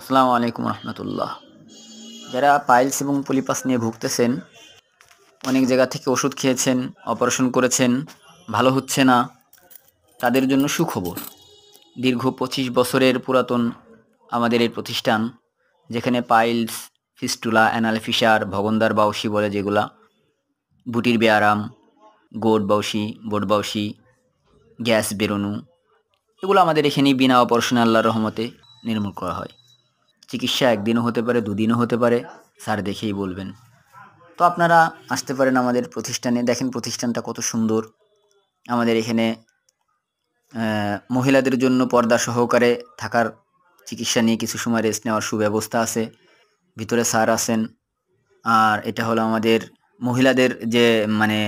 আসসালামু আলাইকুম রহমতুল্লাহ। যারা পাইলস এবং পলিপাস নিয়ে ভুগতেছেন, অনেক জায়গা থেকে ওষুধ খেয়েছেন, অপারেশন করেছেন, ভালো হচ্ছে না, তাদের জন্য সুখবর। দীর্ঘ 25 বছরের পুরাতন আমাদের এই প্রতিষ্ঠান, যেখানে পাইলস, ফিস্টুলা, অ্যানাল ফিসার, ভগন্দার বাউসি বলে যেগুলা, বুটির ব্যায়ারাম, গোট বাউসি, বোট বাউসি, গ্যাস বেরোনো, এগুলো আমাদের এখানেই বিনা অপারেশনে আল্লাহর রহমতে নির্মূল করা হয়। চিকিৎসা একদিনও হতে পারে, দুদিনও হতে পারে, স্যার দেখেই বলবেন। তো আপনারা আসতে পারেন আমাদের প্রতিষ্ঠানে। দেখেন প্রতিষ্ঠানটা কত সুন্দর। আমাদের এখানে মহিলাদের জন্য পর্দা সহকারে থাকার, চিকিৎসা নিয়ে কিছু সময় রেস্ট নেওয়ার সুব্যবস্থা আছে। ভিতরে স্যার আছেন। আর এটা হলো আমাদের মহিলাদের যে মানে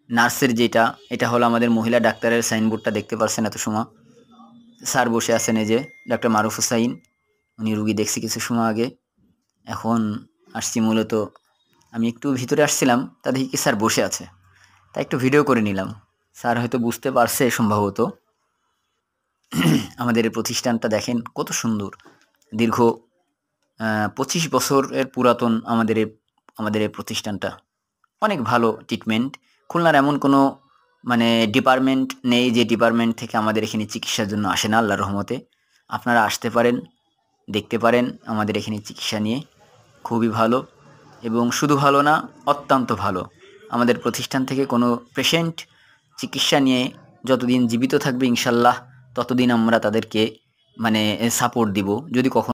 নার্সের যেটা, এটা হলো আমাদের মহিলা ডাক্তারের সাইনবোর্ডটা দেখতে পাচ্ছেন এত সময়। স্যার বসে আছেন, এই যে ডাক্তার মারুফ হুসাইন, উনি রুগী দেখছি কিছু সময় আগে। এখন আসছি মূলত, আমি একটু ভিতরে আসছিলাম, তা দেখি কি স্যার বসে আছে, তাই একটু ভিডিও করে নিলাম। স্যার হয়তো বুঝতে পারছে সম্ভবত। আমাদের এই প্রতিষ্ঠানটা দেখেন কত সুন্দর। দীর্ঘ 25 বছরের পুরাতন আমাদের এই প্রতিষ্ঠানটা। অনেক ভালো ট্রিটমেন্ট। খুলনার এমন কোনো ডিপার্টমেন্ট নেই যে ডিপার্টমেন্ট থেকে আমাদের এখানে চিকিৎসার জন্য আসে না আল্লাহর রহমতে। আপনারা আসতে পারেন, দেখতে পারেন আমাদের এখানে চিকিৎসা নিয়ে। খুবই ভালো, এবং শুধু ভালো না, অত্যন্ত ভালো। আমাদের প্রতিষ্ঠান থেকে কোনো পেশেন্ট চিকিৎসা নিয়ে যতদিন জীবিত থাকবে ইনশাল্লাহ, ততদিন আমরা তাদেরকে সাপোর্ট দিব। যদি কখনো